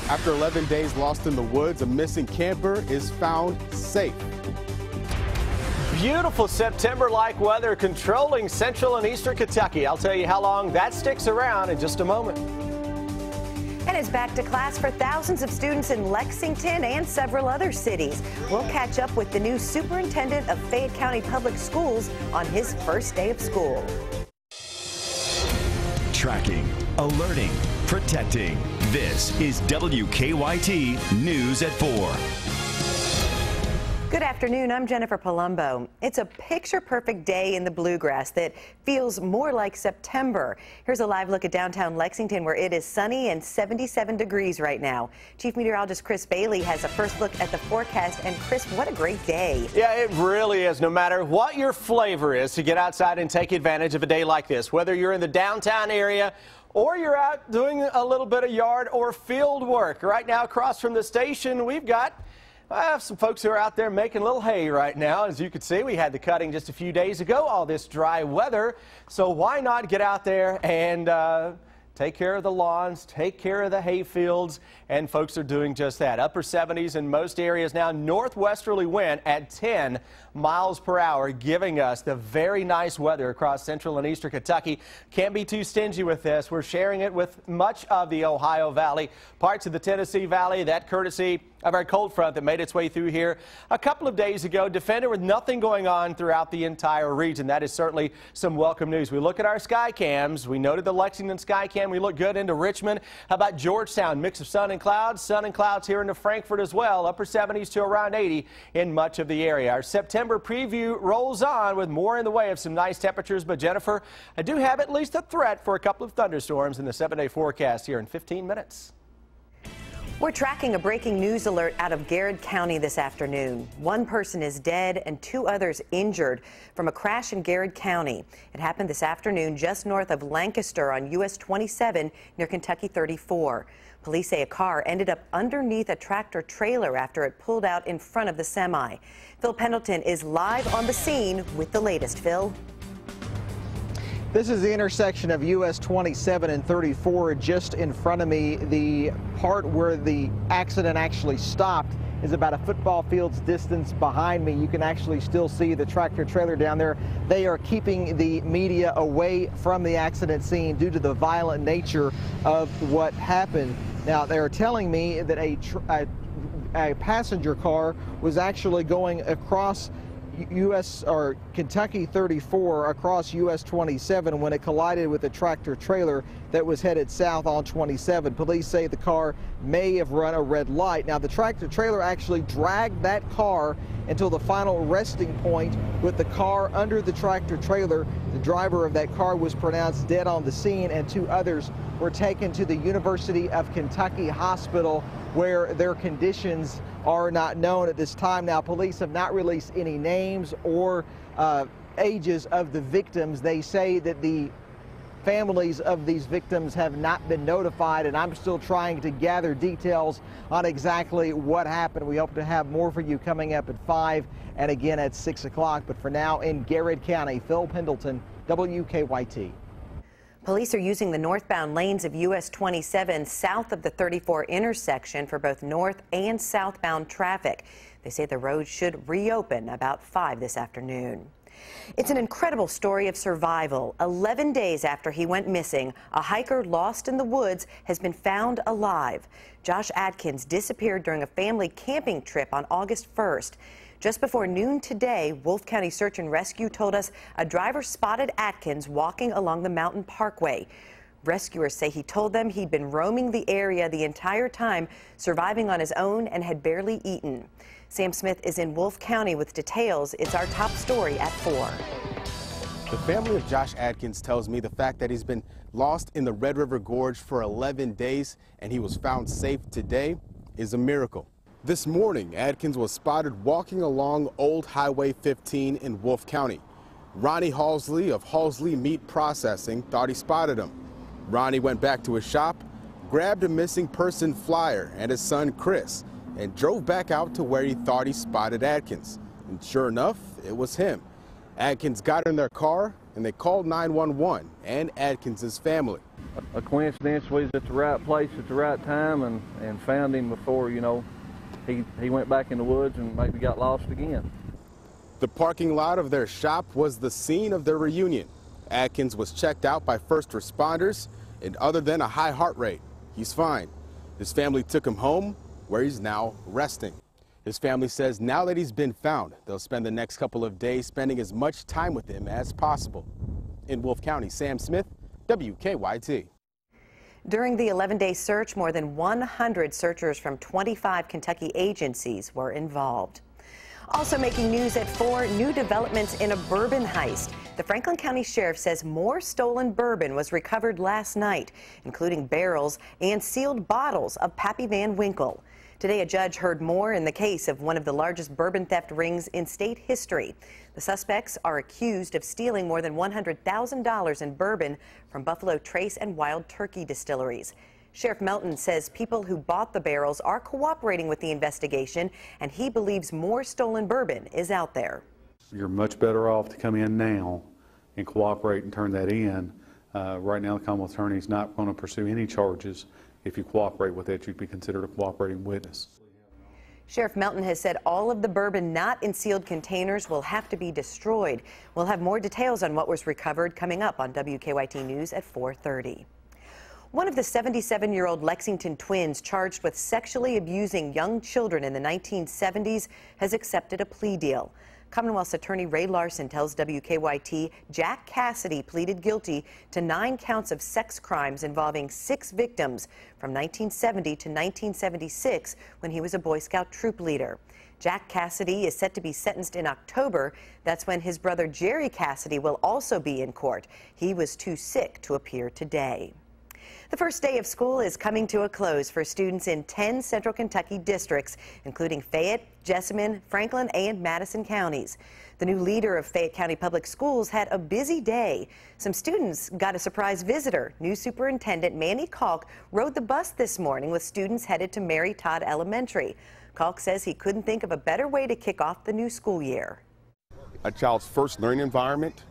After 11 days lost in the woods, a missing camper is found safe. Beautiful September-like weather controlling central and eastern Kentucky. I'll tell you how long that sticks around in just a moment. And it's back to class for thousands of students in Lexington and several other cities. We'll catch up with the new superintendent of Fayette County Public Schools on his first day of school. Tracking, alerting, protecting. This is WKYT News at 4. Good afternoon, I'm Jennifer Palumbo. It's a picture-perfect day in the bluegrass that feels more like September. Here's a live look at downtown Lexington where it is sunny and 77 degrees right now. Chief Meteorologist Chris Bailey has a first look at the forecast. And Chris, what a great day. Yeah, it really is. No matter what your flavor is to get outside and take advantage of a day like this, whether you're in the downtown area or you're out doing a little bit of yard or field work. Right now across from the station, we've got I have some folks who are out there making a little hay right now. As you can see, we had the cutting just a few days ago, all this dry weather. So why not get out there and take care of the lawns, take care of the hay fields, and folks are doing just that. Upper 70s in most areas now, northwesterly wind at 10 miles per hour, giving us the very nice weather across central and eastern Kentucky. Can't be too stingy with this. We're sharing it with much of the Ohio Valley, parts of the Tennessee Valley, that courtesy of our cold front that made its way through here a couple of days ago, defended with nothing going on throughout the entire region. That is certainly some welcome news. We look at our sky cams. We noted the Lexington sky cam. We look good into Richmond. How about Georgetown? Mix of sun and clouds here into Frankfort as well. Upper 70s to around 80 in much of the area. Our September preview rolls on with more in the way of some nice temperatures. But Jennifer, I do have at least a threat for a couple of thunderstorms in the 7-day forecast here in 15 minutes. We're tracking a breaking news alert out of Garrett County this afternoon. One person is dead and 2 others injured from a crash in Garrett County. It happened this afternoon just north of Lancaster on US 27 near Kentucky 34. Police say a car ended up underneath a tractor trailer after it pulled out in front of the semi. Phil Pendleton is live on the scene with the latest. Phil. This is the intersection of US 27 and 34 just in front of me. The part where the accident actually stopped is about a football field's distance behind me. You can actually still see the tractor trailer down there. They are keeping the media away from the accident scene due to the violent nature of what happened. Now, they're telling me that a passenger car was actually going across Kentucky 34 across US 27 when it collided with a tractor trailer that was headed south on 27. Police say the car may have run a red light. Now, the tractor trailer actually dragged that car until the final resting point with the car under the tractor trailer. The driver of that car was pronounced dead on the scene, and 2 others were taken to the University of Kentucky Hospital where their conditions are not known at this time. Now, police have not released any names or ages of the victims. They say that the families of these victims have not been notified, and I'm still trying to gather details on exactly what happened. We hope to have more for you coming up at 5 and again at 6 o'clock. But for now, in Garrett County, Phil Pendleton, WKYT. Police are using the northbound lanes of US 27 south of the 34 intersection for both north and southbound traffic. They say the road should reopen about 5 this afternoon. It's an incredible story of survival. 11 days after he went missing, a hiker lost in the woods has been found alive. Josh Atkins disappeared during a family camping trip on August 1st. Just before noon today, Wolfe County Search and Rescue told us a driver spotted Atkins walking along the mountain parkway. Rescuers say he told them he'd been roaming the area the entire time, surviving on his own, and had barely eaten. Sam Smith is in Wolfe County with details. It's our top story at 4. The family of Josh Atkins tells me the fact that he's been lost in the Red River Gorge for 11 days and he was found safe today is a miracle. This morning, Atkins was spotted walking along Old Highway 15 in Wolfe County. Ronnie Halsley of Halsley Meat Processing thought he spotted him. Ronnie went back to his shop, grabbed a missing person flyer and his son Chris, and drove back out to where he thought he spotted Atkins. And sure enough, it was him. Atkins got in their car and they called 911 and Atkins' family. a coincidence. We was at the right place at the right time and found him before, you know, he went back in the woods and maybe got lost again. The parking lot of their shop was the scene of their reunion. Adkins was checked out by first responders, and other than a high heart rate, he's fine. His family took him home, where he's now resting. His family says now that he's been found, they'll spend the next couple of days spending as much time with him as possible. In Wolfe County, Sam Smith, WKYT. During the 11-day search, more than 100 searchers from 25 Kentucky agencies were involved. Also making news at 4, new developments in a bourbon heist. The Franklin County Sheriff says more stolen bourbon was recovered last night, including barrels and sealed bottles of Pappy Van Winkle. Today, a judge heard more in the case of one of the largest bourbon theft rings in state history. The suspects are accused of stealing more than $100,000 in bourbon from Buffalo Trace and Wild Turkey distilleries. Sheriff Melton says people who bought the barrels are cooperating with the investigation, and he believes more stolen bourbon is out there. You're much better off to come in now and cooperate and turn that in. Right now, the Commonwealth Attorney is not going to pursue any charges. If you cooperate with it, you'd be considered a cooperating witness. Sheriff Melton has said all of the bourbon not in sealed containers will have to be destroyed. We'll have more details on what was recovered coming up on WKYT News at 4:30. One of the 77-year-old Lexington twins charged with sexually abusing young children in the 1970s has accepted a plea deal. Commonwealth's attorney Ray Larson tells WKYT Jack Cassidy pleaded guilty to 9 counts of sex crimes involving 6 victims from 1970 to 1976 when he was a Boy Scout troop leader. Jack Cassidy is set to be sentenced in October. That's when his brother Jerry Cassidy will also be in court. He was too sick to appear today. The first day of school is coming to a close for students in 10 central Kentucky districts, including Fayette, Jessamine, Franklin, and Madison counties. The new leader of Fayette County Public Schools had a busy day. Some students got a surprise visitor. New Superintendent Manny Kalk rode the bus this morning with students headed to Mary Todd Elementary. Kalk says he couldn't think of a better way to kick off the new school year. A child's first learning environment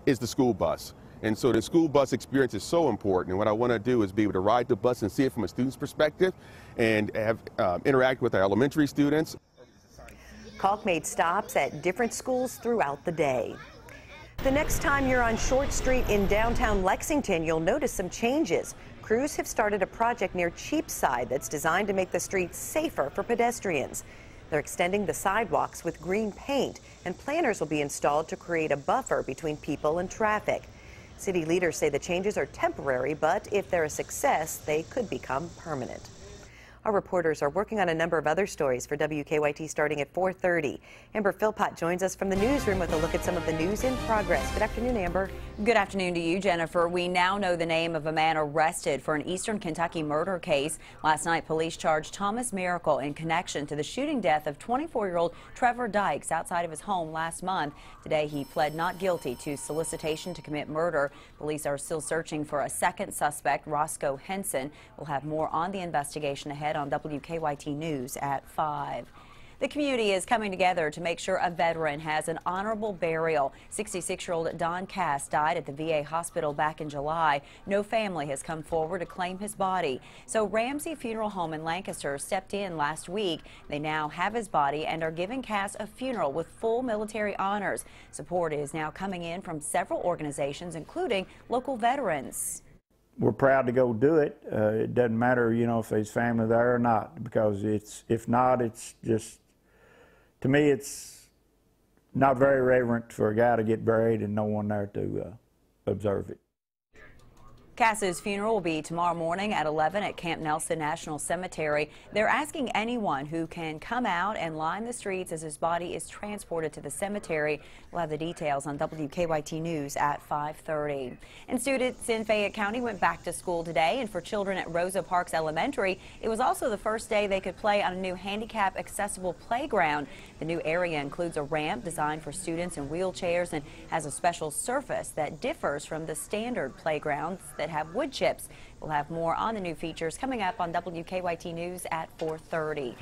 is the school bus. And so the school bus experience is so important. And what I want to do is be able to ride the bus and see it from a student's perspective and have interact with our elementary students. Kalk made stops at different schools throughout the day. The next time you're on Short Street in downtown Lexington, you'll notice some changes. Crews have started a project near Cheapside that's designed to make the streets safer for pedestrians. They're extending the sidewalks with green paint, and planters will be installed to create a buffer between people and traffic. City leaders say the changes are temporary, but if they're a success, they could become permanent. Our reporters are working on a number of other stories for WKYT starting at 4:30. Amber Philpott joins us from the newsroom with a look at some of the news in progress. Good afternoon, Amber. Good afternoon to you, Jennifer. We now know the name of a man arrested for an Eastern Kentucky murder case. Last night, police charged Thomas Miracle in connection to the shooting death of 24-year-old Trevor Dykes outside of his home last month. Today, he pled not guilty to solicitation to commit murder. Police are still searching for a second suspect, Roscoe Henson. We'll have more on the investigation ahead on WKYT News at 5. The community is coming together to make sure a veteran has an honorable burial. 66-year-old Don Cass died at the VA hospital back in July. No family has come forward to claim his body. So Ramsey Funeral Home in Lancaster stepped in last week. They now have his body and are giving Cass a funeral with full military honors. Support is now coming in from several organizations, including local veterans. We're proud to go do it. It doesn't matter, you know, if there's family there or not, because if not, it's just, to me, it's not very reverent for a guy to get buried and no one there to observe it. Cass's funeral will be tomorrow morning at 11 at Camp Nelson National Cemetery. They're asking anyone who can come out and line the streets as his body is transported to the cemetery. We'll have the details on WKYT News at 5:30. And students in Fayette County went back to school today, and for children at Rosa Parks Elementary, it was also the first day they could play on a new handicap accessible playground. The new area includes a ramp designed for students in wheelchairs and has a special surface that differs from the standard playgrounds that have wood chips. We'll have more on the new features coming up on WKYT News at 4:30.